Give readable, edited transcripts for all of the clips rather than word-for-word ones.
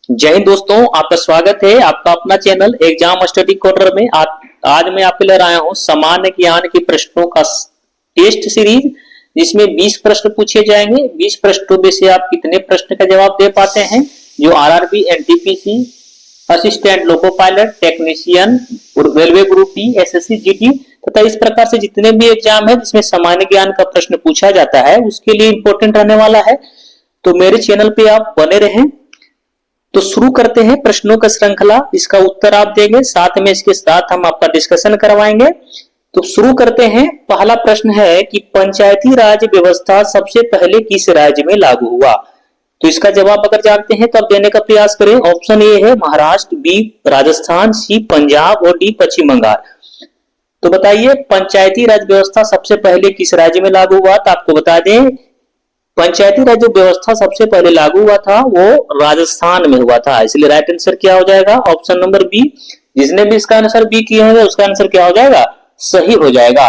जय हिंद दोस्तों, आपका स्वागत है आपका अपना चैनल एग्जाम स्टडी कॉर्नर में। आज मैं आपके लिए आया हूं सामान्य ज्ञान के प्रश्नों का टेस्ट सीरीज, जिसमें 20 प्रश्न पूछे जाएंगे। 20 प्रश्नों में से आप कितने प्रश्न का जवाब दे पाते हैं, जो RRB, NTPC, assistant loco pilot, technician, railway group D, SSC, GT तथा इस प्रकार से जितने भी एग्जाम है जिसमें सामान्य ज्ञान का प्रश्न पूछा जाता है, उसके लिए इंपॉर्टेंट रहने वाला है। तो मेरे चैनल पे आप बने रहें। तो शुरू करते हैं प्रश्नों का श्रृंखला। इसका उत्तर आप देंगे, साथ में इसके साथ हम आपका डिस्कशन करवाएंगे। तो शुरू करते हैं। पहला प्रश्न है कि पंचायती राज व्यवस्था सबसे पहले किस राज्य में लागू हुआ। तो इसका जवाब अगर जानते हैं तो आप देने का प्रयास करें। ऑप्शन ए है महाराष्ट्र, बी राजस्थान, सी पंजाब और डी पश्चिम बंगाल। तो बताइए पंचायती राज व्यवस्था सबसे पहले किस राज्य में लागू हुआ। तो आपको बता दें पंचायती राज जो व्यवस्था सबसे पहले लागू हुआ था वो राजस्थान में हुआ था, इसलिए राइट आंसर क्या हो जाएगा, ऑप्शन नंबर बी। जिसने भी इसका आंसर बी किया होगा उसका आंसर क्या हो जाएगा, सही हो जाएगा।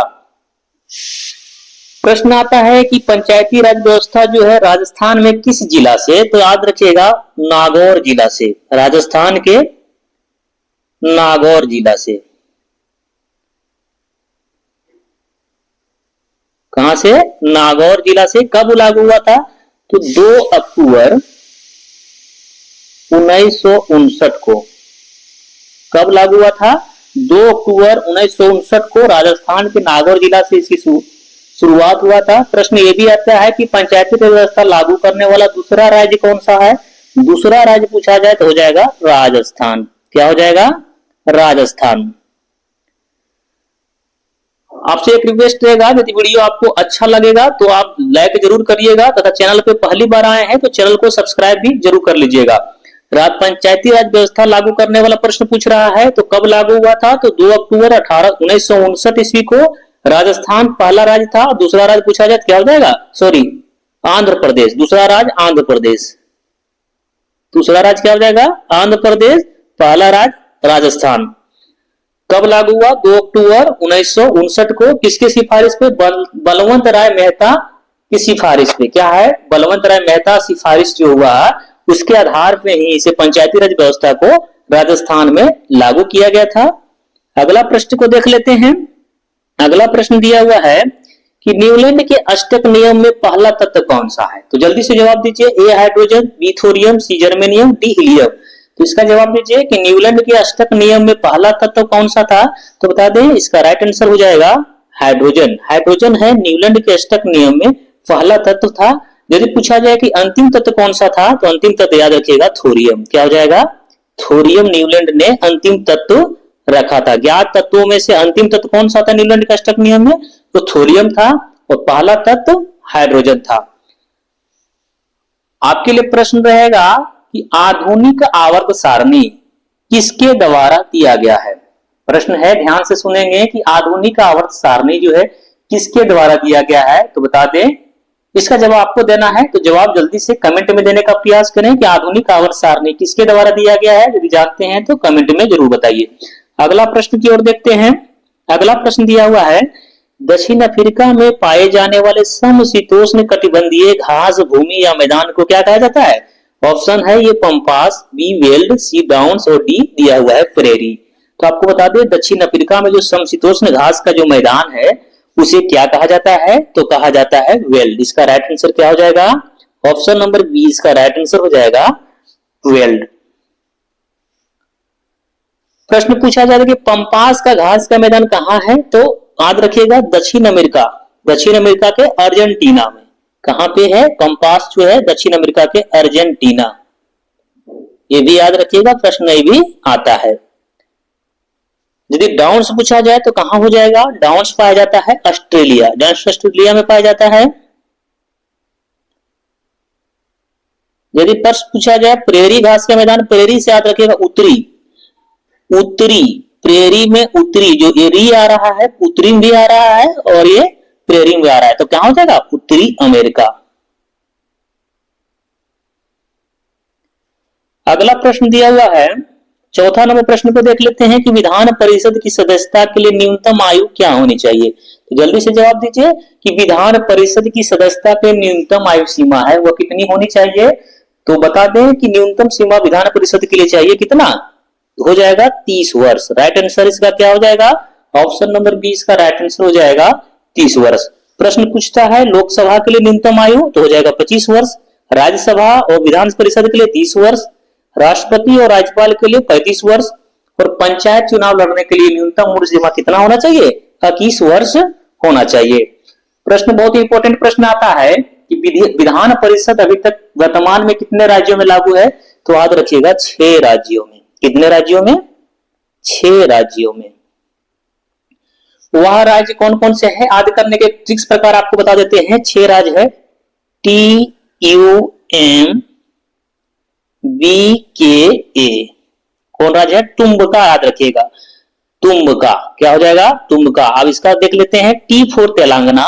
प्रश्न आता है कि पंचायती राज व्यवस्था जो है राजस्थान में किस जिला से। तो याद रखिएगा नागौर जिला से, राजस्थान के नागौर जिला से। कहां से, नागौर जिला से। कब लागू हुआ था, तो 2 अक्टूबर 1959 को। कब लागू हुआ था, 2 अक्टूबर 1959 को राजस्थान के नागौर जिला से इसकी शुरुआत हुआ था। प्रश्न ये भी आता है कि पंचायती राज व्यवस्था लागू करने वाला दूसरा राज्य कौन सा है। दूसरा राज्य पूछा जाए तो हो जाएगा राजस्थान। क्या हो जाएगा, राजस्थान। आपसे एक रिक्वेस्ट रहेगा, यदि वीडियो आपको अच्छा लगेगा तो आप लाइक जरूर करिएगा तथा चैनल पे पहली बार आए हैं तो चैनल को सब्सक्राइब भी जरूर कर लीजिएगा। पंचायती राज व्यवस्था लागू करने वाला प्रश्न पूछ रहा है, तो कब लागू हुआ था। तो 2 अक्टूबर 1959 ईस्वी को राजस्थान पहला राज्य था। दूसरा राज्य पूछा जाए क्या हो जाएगा, सॉरी आंध्र प्रदेश। दूसरा राज्य आंध्र प्रदेश। दूसरा राज्य क्या हो जाएगा, आंध्र प्रदेश। पहला राज्य राजस्थान। कब लागू हुआ, 2 अक्टूबर 1959 को। किसके सिफारिश पे, बलवंत राय मेहता की सिफारिश पे। क्या है, बलवंत राय मेहता सिफारिश जो हुआ उसके आधार पे ही इसे पंचायती राज व्यवस्था को राजस्थान में लागू किया गया था। अगला प्रश्न को देख लेते हैं। अगला प्रश्न दिया हुआ है कि न्यूलैंड के अष्टक नियम में पहला तत्व कौन सा है। तो जल्दी से जवाब दीजिए। ए हाइड्रोजन, बी थोरियम, सी जर्मेनियम, डी हीलियम। तो इसका जवाब दीजिए कि न्यूलैंड के अष्टक नियम में पहला तत्व कौन सा था। तो बता दें इसका राइट आंसर हो जाएगा हाइड्रोजन। हाइड्रोजन है न्यूलैंड के अष्टक नियम में पहला तत्व था। यदि पूछा जाए कि अंतिम तत्व कौन सा था, तो अंतिम तत्व याद रखिएगा थोरियम। क्या हो जाएगा, थोरियम न्यूलैंड ने अंतिम तत्व रखा था। ज्ञात तत्वों में से अंतिम तत्व कौन सा था न्यूलैंड के अष्टक नियम में, तो थोरियम था और पहला तत्व हाइड्रोजन था। आपके लिए प्रश्न रहेगा कि आधुनिक आवर्त सारणी किसके द्वारा दिया गया है। प्रश्न है, ध्यान से सुनेंगे कि आधुनिक आवर्त सारणी जो है किसके द्वारा दिया गया है। तो बता दें इसका जवाब आपको देना है, तो जवाब जल्दी से कमेंट में देने का प्रयास करें कि आधुनिक आवर्त सारणी किसके द्वारा दिया गया है। यदि जानते हैं तो कमेंट में जरूर बताइए। अगला प्रश्न की ओर देखते हैं। अगला प्रश्न दिया हुआ है, दक्षिण अफ्रीका में पाए जाने वाले समशीतोष्ण कटिबंधीय घास भूमि या मैदान को क्या कहा जाता है। ऑप्शन है ये पंपास, बी वेल्ड, सी डाउन्स और डी दिया हुआ है प्रेरी। तो आपको बता दें दक्षिण अफ्रीका में जो समशीतोष्ण घास का जो मैदान है उसे क्या कहा जाता है, तो कहा जाता है वेल्ड। इसका राइट आंसर क्या हो जाएगा, ऑप्शन नंबर बी इसका राइट आंसर हो जाएगा वेल्ड। प्रश्न पूछा जाता है कि पंपास का घास का मैदान कहाँ है। तो याद रखिएगा दक्षिण अमेरिका, दक्षिण अमेरिका के अर्जेंटीना में। कहां पे है, पंपास जो है दक्षिण अमेरिका के अर्जेंटीना। ये भी याद रखिएगा, प्रश्न ये भी आता है। यदि डाउन्स पूछा जाए तो कहां हो जाएगा, डाउन्स पाया जाता है ऑस्ट्रेलिया। डाउन्स ऑस्ट्रेलिया में पाया जाता है। यदि प्रश्न पूछा जाए प्रेरी घास का मैदान, प्रेरी से याद रखिएगा उत्तरी, उत्तरी प्रेरी में उत्तरी जो ये री आ रहा है, उत्तरी भी आ रहा है और ये प्रेरी में आ रहा है, तो क्या हो जाएगा उत्तरी अमेरिका। अगला प्रश्न दिया हुआ है, चौथा नंबर प्रश्न को देख लेते हैं कि विधान परिषद की सदस्यता के लिए न्यूनतम आयु क्या होनी चाहिए। तो जल्दी से जवाब दीजिए कि विधान परिषद की सदस्यता के न्यूनतम आयु सीमा है वो कितनी होनी चाहिए। तो बता दें कि न्यूनतम सीमा विधान परिषद के लिए चाहिए कितना, हो जाएगा 30 वर्ष। राइट आंसर इसका क्या हो जाएगा, ऑप्शन नंबर 20 का राइट आंसर हो जाएगा 30 वर्ष। प्रश्न पूछता है लोकसभा के लिए न्यूनतम आयु, तो हो जाएगा 25 वर्ष, राज्यसभा और विधान परिषद के लिए 30 वर्ष, राष्ट्रपति और राज्यपाल के लिए 35 वर्ष, और पंचायत चुनाव लड़ने के लिए न्यूनतम उम्र सीमा कितना होना चाहिए, 21 वर्ष होना चाहिए। प्रश्न बहुत ही इंपॉर्टेंट प्रश्न आता है कि विधान परिषद अभी तक वर्तमान में कितने राज्यों में लागू है, तो याद रखिएगा 6 राज्यों में। कितने राज्यों में, 6 राज्यों में। वह राज्य कौन कौन से हैं, याद करने के ट्रिक्स प्रकार आपको बता देते हैं। 6 राज्य है, TUMBKA। कौन राज्य है, तुम्बका, याद रखिएगा तुम्बका, क्या हो जाएगा, तुम्बका। अब इसका देख लेते हैं, T for Telangana,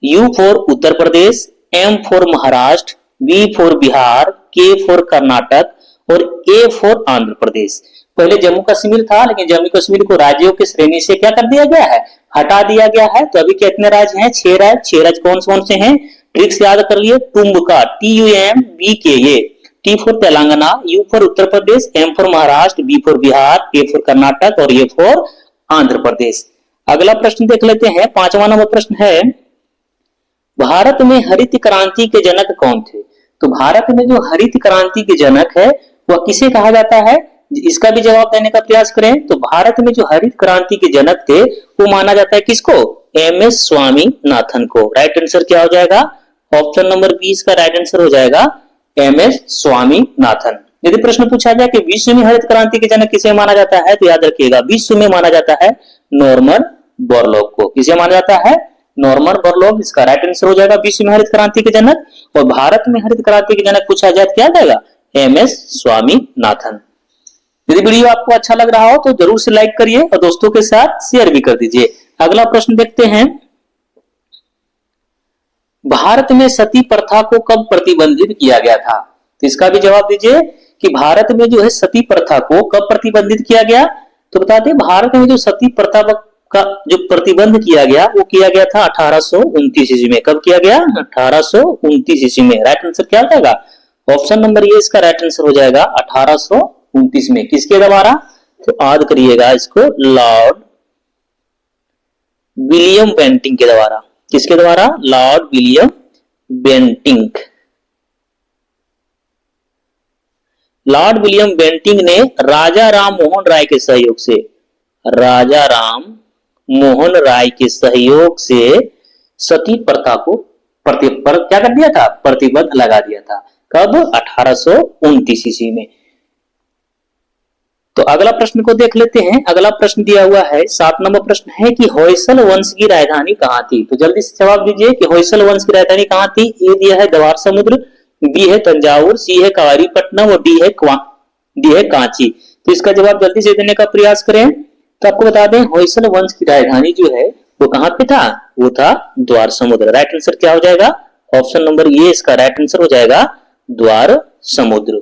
U for Uttar Pradesh, M for Maharashtra, B for Bihar, K for Karnataka और A फॉर आंध्र प्रदेश। पहले जम्मू कश्मीर था, लेकिन जम्मू कश्मीर को राज्यों की श्रेणी से क्या कर दिया गया है, हटा दिया गया है। तो अभी कितने राज्य हैं, 6 राज्य। 6 राज्य कौन कौन से हैं, ट्रिक्स याद कर लिए, तुम्बका, TUMBKA, T for Telangana, U for Uttar Pradesh, M for Maharashtra, B for Bihar, K for Karnataka और A फॉर आंध्र प्रदेश। अगला प्रश्न देख लेते हैं, 5वां नंबर प्रश्न है, भारत में हरित क्रांति के जनक कौन थे। तो भारत में जो हरित क्रांति के जनक है वह किसे कहा जाता है, इसका भी जवाब देने का प्रयास करें। तो भारत में जो हरित क्रांति के जनक थे वो माना जाता है किसको, MS स्वामीनाथन को। राइट आंसर क्या हो जाएगा, ऑप्शन नंबर 20 का राइट आंसर हो जाएगा MS स्वामीनाथन। यदि प्रश्न पूछा जाए कि विश्व में हरित क्रांति के जनक किसे माना जाता है, तो याद रखिएगा विश्व में माना जाता है नॉर्मन बोरलॉग को। किसे माना जाता है, नॉर्मन बोरलॉग। इसका राइट आंसर हो जाएगा विश्व में हरित क्रांति के जनक। और भारत में हरित क्रांति के जनक पूछा जाए क्या जाएगा, MS स्वामीनाथन। यदि वीडियो आपको अच्छा लग रहा हो तो जरूर से लाइक करिए और दोस्तों के साथ शेयर भी कर दीजिए। अगला प्रश्न देखते हैं, भारत में सती प्रथा को कब प्रतिबंधित किया गया था। तो इसका भी जवाब दीजिए कि भारत में जो है सती प्रथा को कब प्रतिबंधित किया गया। तो बता दें, भारत में जो सती प्रथा का जो प्रतिबंध किया गया वो किया गया था 1829 ईस्वी में। कब किया गया, 1829 ईस्वी में। राइट आंसर क्या हो जाएगा, ऑप्शन नंबर ये इसका राइट आंसर हो जाएगा 1829 में। किसके द्वारा, तो याद करिएगा इसको, लॉर्ड विलियम बेंटिंक के द्वारा। किसके द्वारा, Lord William Bentinck. Lord William Bentinck ने राजा राम मोहन राय के सहयोग से, राजा राम मोहन राय के सहयोग से सती प्रथा को क्या कर दिया था, प्रतिबंध लगा दिया था। कब, 1829 ईस्वी में। तो अगला प्रश्न को देख लेते हैं। अगला प्रश्न दिया हुआ है, 7 नंबर प्रश्न है कि होयसल वंश की राजधानी कहां थी। तो जल्दी से जवाब दीजिए कि होयसल वंश की राजधानी कहां थी। ए दिया है द्वार समुद्र, बी है तंजावुर, सी है कारीपट्टनम और डी है कांची। तो इसका जवाब जल्दी से देने का प्रयास करें। तो आपको बता दें, होयसल वंश की राजधानी जो है वो कहां पे था, वो था द्वार समुद्र। राइट आंसर क्या हो जाएगा, ऑप्शन नंबर ये इसका राइट आंसर हो जाएगा द्वार समुद्र।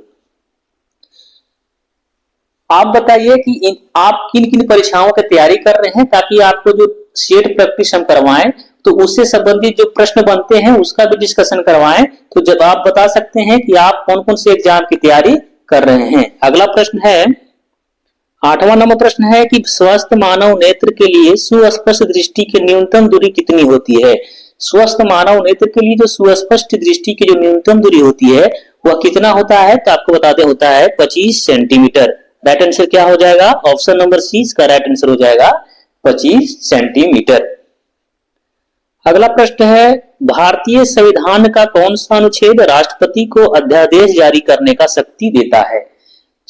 आप बताइए कि आप किन किन परीक्षाओं की तैयारी कर रहे हैं, ताकि आपको जो सेट प्रैक्टिस हम करवाएं तो उससे संबंधित जो प्रश्न बनते हैं उसका भी डिस्कशन करवाएं। तो जब आप बता सकते हैं कि आप कौन कौन से एग्जाम की तैयारी कर रहे हैं। अगला प्रश्न है, 8वां नंबर प्रश्न है कि स्वस्थ मानव नेत्र के लिए सुस्पष्ट दृष्टि की न्यूनतम दूरी कितनी होती है। स्वस्थ मानव नेत्र के लिए जो सुस्पष्ट दृष्टि की जो न्यूनतम दूरी होती है वह कितना होता है, तो आपको बता दें होता है 25 सेंटीमीटर। राइट आंसर क्या हो जाएगा, ऑप्शन नंबर सी इसका राइट आंसर हो जाएगा 25 सेंटीमीटर। अगला प्रश्न है, भारतीय संविधान का कौन सा अनुच्छेद राष्ट्रपति को अध्यादेश जारी करने का शक्ति देता है।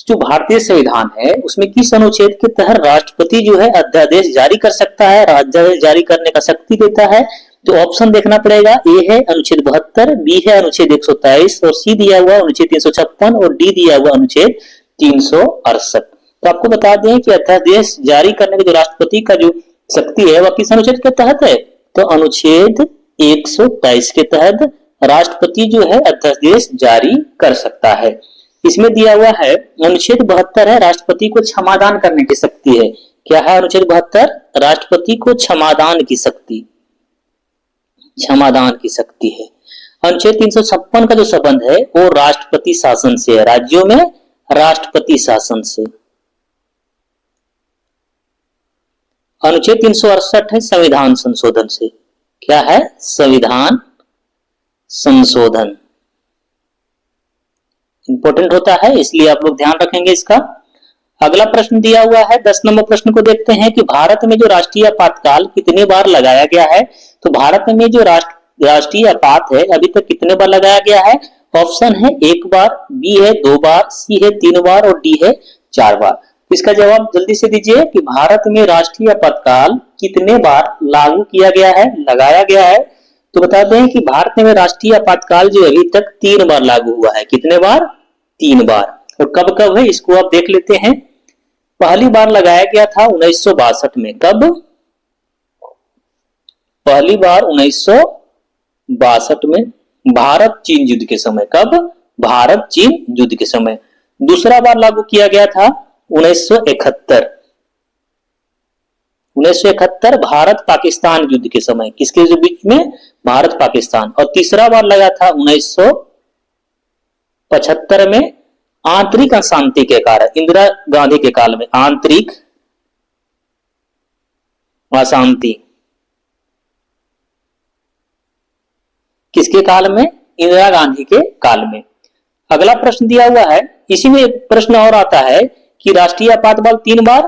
जो भारतीय संविधान है उसमें किस अनुच्छेद के तहत राष्ट्रपति जो है अध्यादेश जारी कर सकता है, अध्यादेश जारी करने का शक्ति देता है। तो ऑप्शन देखना पड़ेगा, ए है अनुच्छेद 72, बी है अनुच्छेद 123 और सी दिया हुआ अनुच्छेद 356 और डी दिया हुआ अनुच्छेद 368। तो आपको बता दें कि अध्यादेश जारी करने के जो राष्ट्रपति का जो शक्ति है वह किस अनुच्छेद के तहत है, तो अनुच्छेद 123 के तहत राष्ट्रपति जो है अध्यादेश जारी कर सकता है। इसमें दिया हुआ है अनुच्छेद 72 है, राष्ट्रपति को क्षमादान करने की शक्ति है। क्या है अनुच्छेद 72, राष्ट्रपति को क्षमादान की शक्ति, क्षमादान की शक्ति है। अनुच्छेद 356 का जो संबंध है वो राष्ट्रपति शासन से है, राज्यों में राष्ट्रपति शासन से। अनुच्छेद 368 है संविधान संशोधन से। क्या है? संविधान संशोधन इंपॉर्टेंट होता है, इसलिए आप लोग ध्यान रखेंगे इसका। अगला प्रश्न दिया हुआ है 10 नंबर प्रश्न को देखते हैं कि भारत में जो राष्ट्रीय आपातकाल कितने बार लगाया गया है। तो भारत में जो राष्ट्रीय आपात है अभी तक कितने बार लगाया गया है? ऑप्शन है 1 बार, बी है 2 बार, सी है 3 बार और डी है 4 बार। इसका जवाब जल्दी से दीजिए कि भारत में राष्ट्रीय आपातकाल कितने बार लागू किया गया है, लगाया गया है। तो बता दें कि भारत में राष्ट्रीय आपातकाल जो अभी तक 3 बार लागू हुआ है। कितने बार? 3 बार। और कब कब है इसको आप देख लेते हैं। पहली बार लगाया गया था 1962 में। कब? पहली बार 1962 में, भारत चीन युद्ध के समय। कब? भारत चीन युद्ध के समय। दूसरा बार लागू किया गया था 1971। 1971 भारत पाकिस्तान युद्ध के समय। किसके बीच में? भारत पाकिस्तान। और तीसरा बार लगा था 1975 में, आंतरिक अशांति के कारण, इंदिरा गांधी के काल में। आंतरिक अशांति किसके काल में? इंदिरा गांधी के काल में। अगला प्रश्न दिया हुआ है, इसी में प्रश्न और आता है कि राष्ट्रीय आपातकाल 3 बार,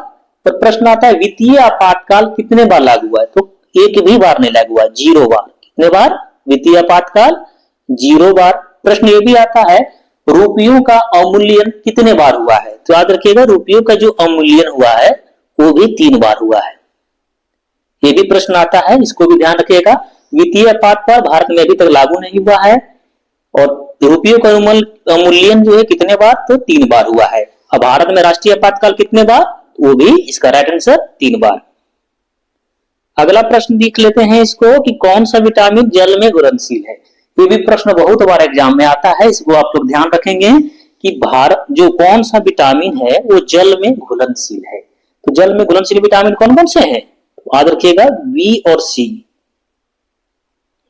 पर प्रश्न आता है वित्तीय आपातकाल कितने बार लागू हुआ है। तो एक भी बार नहीं लागू हुआ, 0 बार। कितने बार? वित्तीय आपातकाल 0 बार। प्रश्न ये भी आता है रुपयों का अवमूल्यन कितने बार हुआ है। तो याद रखिएगा रुपयों का जो अवमूल्यन हुआ है वो भी 3 बार हुआ है। ये भी प्रश्न आता है, इसको भी ध्यान रखिएगा। वित्तीय आपातकाल भारत में अभी तक लागू नहीं हुआ है और रुपयों का अवमूल्यन जो है कितने बार? तो 3 बार हुआ है। अब भारत में राष्ट्रीय आपातकाल कितने बार? वो भी इसका राइट आंसर 3 बार। अगला प्रश्न देख लेते हैं इसको कि कौन सा विटामिन जल में घुलनशील है। ये भी प्रश्न बहुत बार एग्जाम में आता है, इसको आप लोग ध्यान रखेंगे कि भारत जो कौन सा विटामिन है वो जल में घुलनशील है। तो जल में घुलनशील विटामिन कौन कौन से हैं? तो याद रखिएगा बी और सी।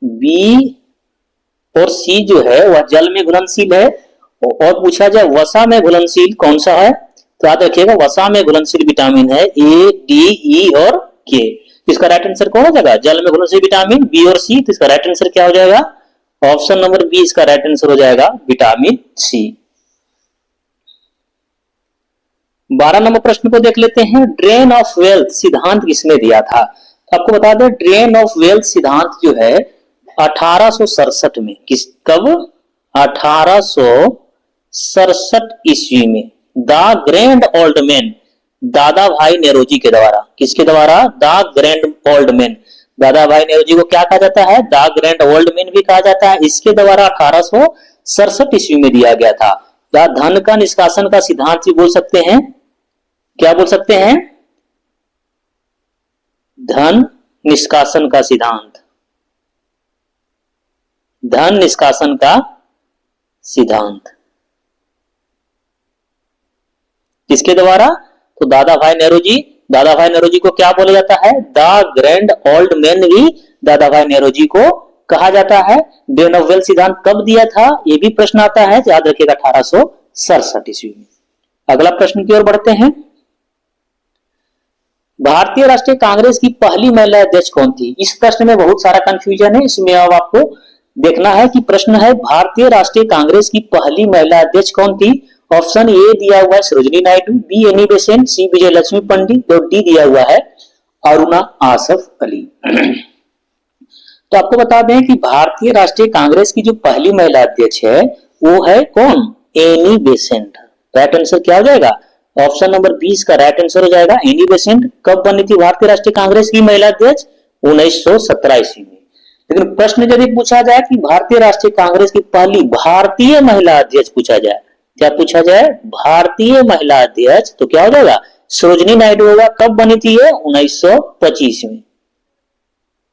बी और सी जो है वह जल में घुलनशील है। और पूछा जाए वसा में घुलनशील कौन सा है, तो याद रखिएगा वसा में घुलनशील विटामिन है ए, डी, ई और के। इसका राइट आंसर कौन हो जाएगा? जल में घुलनशील विटामिन बी और सी। तो इसका राइट आंसर क्या हो जाएगा? ऑप्शन नंबर बी इसका राइट आंसर हो जाएगा, विटामिन सी। 12 नंबर प्रश्न को देख लेते हैं, ड्रेन ऑफ वेल्थ सिद्धांत किसने दिया था। तो आपको बता दें ड्रेन ऑफ वेल्थ सिद्धांत जो है 1867 में। कब? 1867 ईस्वी में द ग्रैंड ओल्ड मैन दादा भाई नेरोजी के द्वारा। किसके द्वारा? The grand old man. दादा भाई नेरोजी को क्या कहा जाता है? द ग्रैंड ओल्ड मैन भी कहा जाता है। इसके द्वारा 1867 ईस्वी में दिया गया था। या धन का निष्कासन का सिद्धांत भी बोल सकते हैं। क्या बोल सकते हैं? धन निष्कासन का सिद्धांत। धन निष्कासन का सिद्धांत किसके द्वारा? तो दादा भाई नेरोजी। दादा भाई नेरोजी को क्या बोला जाता है? द ग्रैंड ओल्ड मैन भी दादा भाई नेरोजी को कहा जाता है। ड्रेन ऑफ वेल्थ सिद्धांत कब दिया था ये भी प्रश्न आता है, याद रखिएगा 1867 ईस्वी में। अगला प्रश्न की ओर बढ़ते हैं, भारतीय राष्ट्रीय कांग्रेस की पहली महिला अध्यक्ष कौन थी। इस प्रश्न में बहुत सारा कंफ्यूजन है, इसमें अब आपको देखना है कि प्रश्न है भारतीय राष्ट्रीय कांग्रेस की पहली महिला अध्यक्ष कौन थी। ऑप्शन ए दिया हुआ है Sarojini Naidu, B Annie Besant, C Vijaya Lakshmi Pandit और डी दिया हुआ है अरुणा आसफ अली। तो आपको बता दें कि भारतीय राष्ट्रीय कांग्रेस की जो पहली महिला अध्यक्ष है वो है कौन? Annie Besant. राइट आंसर क्या हो जाएगा? ऑप्शन नंबर 20 का राइट आंसर हो जाएगा एनी बेसेंट। कब बनी थी भारतीय राष्ट्रीय कांग्रेस की महिला अध्यक्ष? 1917 ईस्वी में। लेकिन प्रश्न यदि पूछा जाए कि भारतीय राष्ट्रीय कांग्रेस की पहली भारतीय महिला अध्यक्ष पूछा जाए, क्या पूछा जाए? भारतीय महिला अध्यक्ष, तो क्या हो जाएगा? सरोजिनी नायडू होगा। कब बनी थी ये? 1925 में।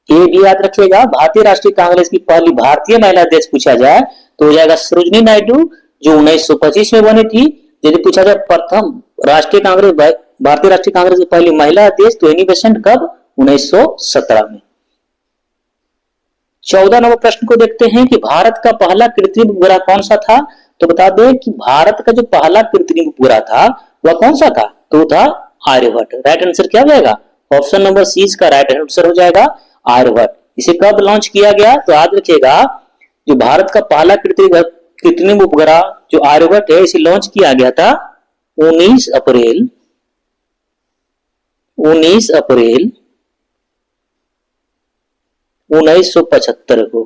ये भी याद रखिएगा, भारतीय राष्ट्रीय कांग्रेस की पहली भारतीय महिला अध्यक्ष पूछा जाए तो हो जाएगा सरोजिनी नायडू जो 1925 में बनी थी। यदि पूछा जाए प्रथम राष्ट्रीय कांग्रेस भारतीय राष्ट्रीय कांग्रेस की पहली महिला अध्यक्ष तो एनी बेसेंट कब? 1917 में। 14 नंबर प्रश्न को देखते हैं कि भारत का पहला कृत्रिम उपग्रह कौन सा था। तो बता दें कि भारत का जो पहला कृत्रिम उपग्रह था वह कौन सा था, तो वो था आर्यभट्ट। राइट आंसर क्या हो जाएगा, ऑप्शन नंबर सी इसका राइट आंसर हो जाएगा आर्यभट्ट। इसे कब लॉन्च किया गया, तो याद रखिएगा जो भारत का पहला कृत्रिम उपग्रह जो आर्यभट्ट है इसे लॉन्च किया गया था 19 अप्रैल 1975 को।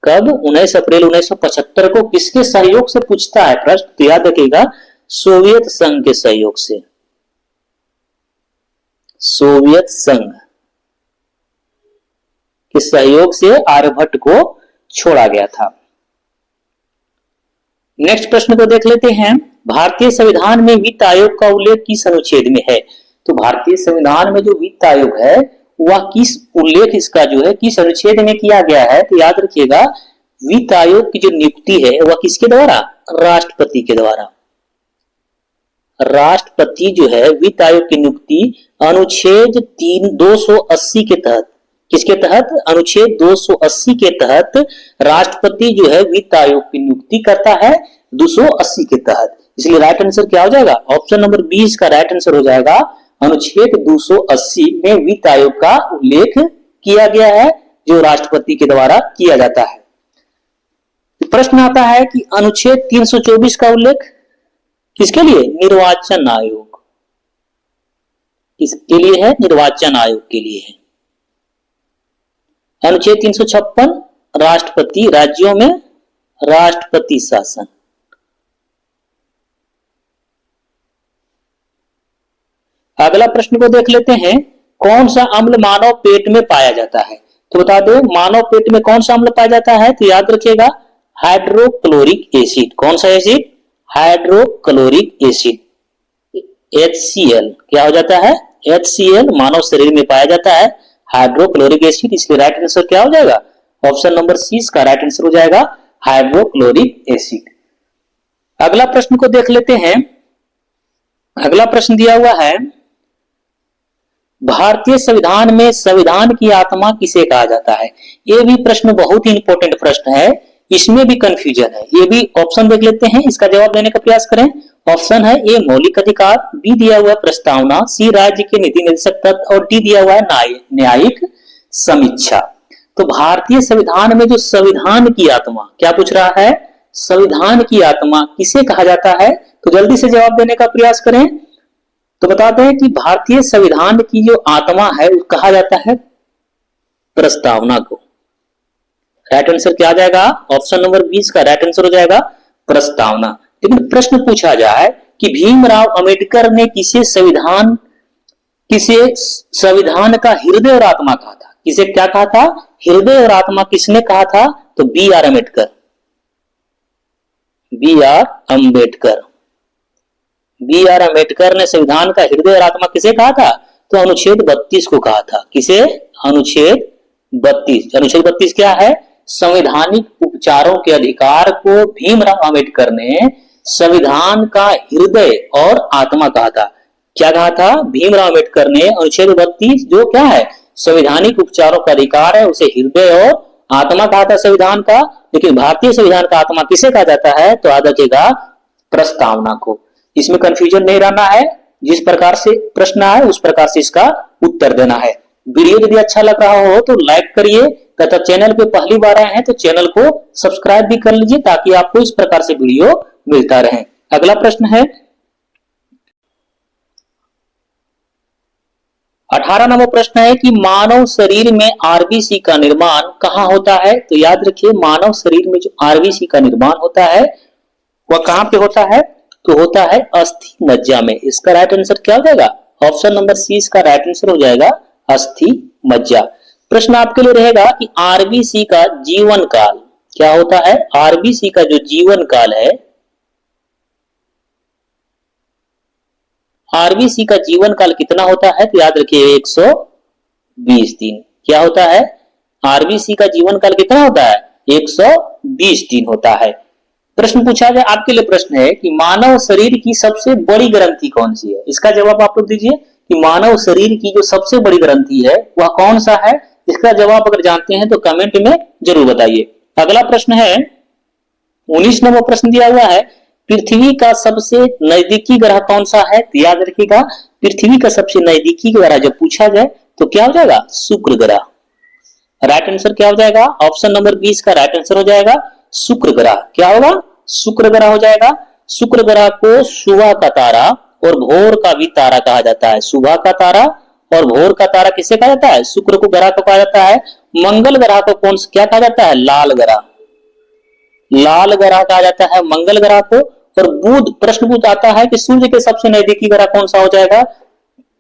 कब, 19 अप्रैल 1975 को। किसके सहयोग से पूछता है प्रश्न, तो याद रखिएगा सोवियत संघ के सहयोग से, सोवियत संघ के सहयोग से आर्यभट्ट को छोड़ा गया था। नेक्स्ट प्रश्न को देख लेते हैं, भारतीय संविधान में वित्त आयोग का उल्लेख किस अनुच्छेद में है। तो भारतीय संविधान में जो वित्त आयोग है वह किस उल्लेख इसका जो है किस अनुच्छेद में किया गया है, तो याद रखिएगा वित्त आयोग की जो नियुक्ति है वह किसके द्वारा, राष्ट्रपति के द्वारा। राष्ट्रपति जो है वित्त आयोग की नियुक्ति अनुच्छेद 280 के तहत, किसके तहत, अनुच्छेद 280 के तहत राष्ट्रपति जो है वित्त आयोग की नियुक्ति करता है 280 के तहत। इसलिए राइट आंसर क्या हो जाएगा, ऑप्शन नंबर 20 का राइट आंसर हो जाएगा अनुच्छेद 280 में वित्त आयोग का उल्लेख किया गया है जो राष्ट्रपति के द्वारा किया जाता है। प्रश्न आता है कि अनुच्छेद 324 का उल्लेख किसके लिए, निर्वाचन आयोग, किसके लिए है, निर्वाचन आयोग के लिए है। अनुच्छेद 356 राष्ट्रपति, राज्यों में राष्ट्रपति शासन। अगला प्रश्न को देख लेते हैं, कौन सा अम्ल मानव पेट में पाया जाता है। तो बता दो मानव पेट में कौन सा अम्ल पाया जाता है, तो याद रखिएगा हाइड्रोक्लोरिक एसिड। कौन सा एसिड, हाइड्रोक्लोरिक एसिड, HCl। क्या हो जाता है, HCl मानव शरीर में पाया जाता है हाइड्रोक्लोरिक एसिड। इसलिए राइट आंसर क्या हो जाएगा, ऑप्शन नंबर सी इसका राइट आंसर हो जाएगा हाइड्रोक्लोरिक एसिड। अगला प्रश्न को देख लेते हैं। अगला प्रश्न दिया हुआ है, भारतीय संविधान में संविधान की आत्मा किसे कहा जाता है। ये भी प्रश्न बहुत ही इंपॉर्टेंट प्रश्न है, इसमें भी कंफ्यूजन है। ये भी ऑप्शन देख लेते हैं, इसका जवाब देने का प्रयास करें। ऑप्शन है ए मौलिक अधिकार, बी दिया हुआ है प्रस्तावना, सी राज्य के नीति निर्देशक तत्व और डी दिया हुआ है न्यायिक समीक्षा। तो भारतीय संविधान में जो संविधान की आत्मा, क्या पूछ रहा है, संविधान की आत्मा किसे कहा जाता है, तो जल्दी से जवाब देने का प्रयास करें। तो बताते हैं कि भारतीय संविधान की जो आत्मा है वो कहा जाता है प्रस्तावना को। राइट आंसर क्या आ जाएगा, ऑप्शन नंबर 20 का राइट आंसर हो जाएगा प्रस्तावना। लेकिन प्रश्न पूछा जाए कि भीमराव अंबेडकर ने किसे संविधान का हृदय और आत्मा कहा था, किसे क्या कहा था, हृदय और आत्मा किसने कहा था, तो B R Ambedkar, B R Ambedkar. B R Ambedkar ने संविधान का हृदय और आत्मा किसे कहा था, तो अनुच्छेद 32 को कहा था। किसे, अनुच्छेद 32। अनुच्छेद 32 क्या है, संवैधानिक उपचारों के अधिकार को भीमराव अंबेडकर ने संविधान का हृदय और आत्मा कहा था। क्या कहा था, भीमराव अंबेडकर ने अनुच्छेद 32 जो क्या है संवैधानिक उपचारों का अधिकार है उसे हृदय और आत्मा कहा था संविधान का। लेकिन भारतीय संविधान का आत्मा किसे कहा जाता है, तो याद रखिएगा प्रस्तावना को। इसमें कंफ्यूजन नहीं रहना है, जिस प्रकार से प्रश्न आए उस प्रकार से इसका उत्तर देना है। वीडियो यदि अच्छा लग रहा हो तो लाइक करिए, तथा चैनल पे पहली बार आए हैं तो चैनल को सब्सक्राइब भी कर लीजिए ताकि आपको इस प्रकार से वीडियो मिलता रहे। अगला प्रश्न है 18 नंबर प्रश्न है कि मानव शरीर में आरबीसी का निर्माण कहाँ होता है। तो याद रखिए मानव शरीर में जो आरबीसी का निर्माण होता है वह कहाँ पे होता है, तो होता है अस्थि मज्जा में। इसका राइट आंसर क्या हो जाएगा, ऑप्शन नंबर सी इसका राइट आंसर हो जाएगा अस्थि मज्जा। प्रश्न आपके लिए रहेगा कि आरबीसी का जीवन काल क्या होता है। आरबीसी का जो जीवन काल है, आरबीसी का जीवन काल कितना होता है, तो याद रखिए 120 दिन। क्या होता है, आरबीसी का जीवन काल कितना होता है, 120 दिन होता है। प्रश्न पूछा जाए आपके लिए प्रश्न है कि मानव शरीर की सबसे बड़ी ग्रंथि कौन सी है। इसका जवाब आप लोग दीजिए कि मानव शरीर की जो सबसे बड़ी ग्रंथि है वह कौन सा है। इसका जवाब अगर जानते हैं तो कमेंट में जरूर बताइए। अगला प्रश्न है 19 नंबर प्रश्न दिया हुआ है, पृथ्वी का सबसे नजदीकी ग्रह कौन सा है? तो याद रखिएगा, पृथ्वी का सबसे नजदीकी ग्रह जब पूछा जाए तो क्या हो जाएगा? शुक्र ग्रह। राइट आंसर क्या हो जाएगा? ऑप्शन नंबर 20 का राइट आंसर हो जाएगा शुक्र ग्रह। क्या होगा? शुक्र ग्रह हो जाएगा। शुक्र ग्रह को सुबह का तारा और भोर का भी तारा कहा जाता है। सुबह का तारा और भोर का तारा किसे कहा जाता है? शुक्र को ग्रह को कहा जाता है। मंगल ग्रह को कौन क्या कहा जाता है? लाल ग्रह। लाल ग्रह कहा जाता है मंगल ग्रह को। और बुध, प्रश्न पूछा है कि सूर्य के सबसे नजदीकी ग्रह कौन सा हो जाएगा?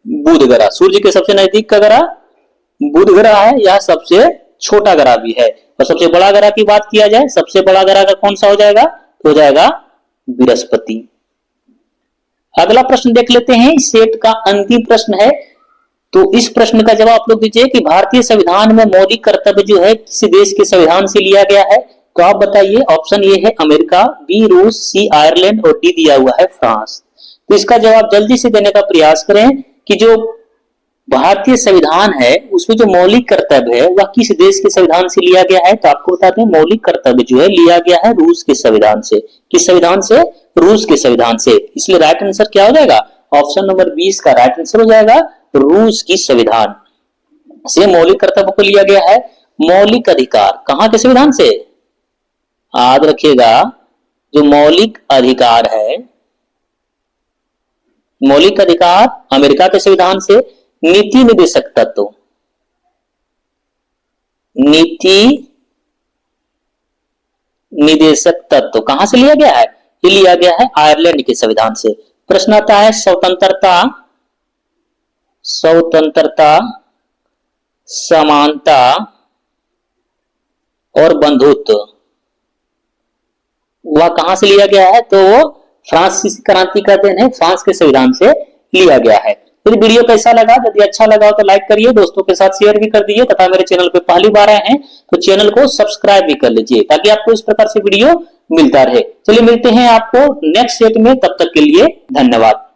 बुध ग्रह। सूर्य के सबसे नजदीक का ग्रह बुध ग्रह है। यह सबसे छोटा ग्रह भी है। और सबसे बड़ा ग्रह की बात किया जाए, सबसे बड़ा ग्रह का कौन सा हो जाएगा? तो हो जाएगा बृहस्पति। अगला प्रश्न देख लेते हैं, सेट का अंतिम प्रश्न है। तो इस प्रश्न का जवाब आप लोग दीजिए कि भारतीय संविधान में मौलिक कर्तव्य जो है किसी देश के संविधान से लिया गया है? तो आप बताइए। ऑप्शन ए है अमेरिका, बी रूस, सी आयरलैंड और डी दिया हुआ है फ्रांस। तो इसका जवाब जल्दी से देने का प्रयास करें कि जो भारतीय संविधान है उसमें जो मौलिक कर्तव्य है वह किस देश के संविधान से लिया गया है? तो आपको बताते हैं मौलिक कर्तव्य जो है लिया गया है रूस के संविधान से। किस संविधान से? रूस के संविधान से। इसलिए राइट आंसर क्या हो जाएगा? ऑप्शन नंबर 20 का राइट आंसर हो जाएगा रूस की संविधान से मौलिक कर्तव्य को लिया गया है। मौलिक अधिकार कहां के संविधान से? याद रखिएगा, जो मौलिक अधिकार है, मौलिक अधिकार अमेरिका के संविधान से। नीति निर्देशक तत्व, नीति निर्देशक तत्व कहां से लिया गया है? ये लिया गया है आयरलैंड के संविधान से। प्रश्न आता है स्वतंत्रता, स्वतंत्रता, समानता और बंधुत्व वह कहां से लिया गया है? तो वो फ्रांसीसी क्रांति का दिन है, फ्रांस के संविधान से लिया गया है। फिर वीडियो कैसा लगा? यदि अच्छा लगा हो तो लाइक करिए, दोस्तों के साथ शेयर भी कर दीजिए तथा मेरे चैनल पे पहली बार आए हैं तो चैनल को सब्सक्राइब भी कर लीजिए ताकि आपको इस प्रकार से वीडियो मिलता रहे। चलिए मिलते हैं आपको नेक्स्ट सेट में, तब तक के लिए धन्यवाद।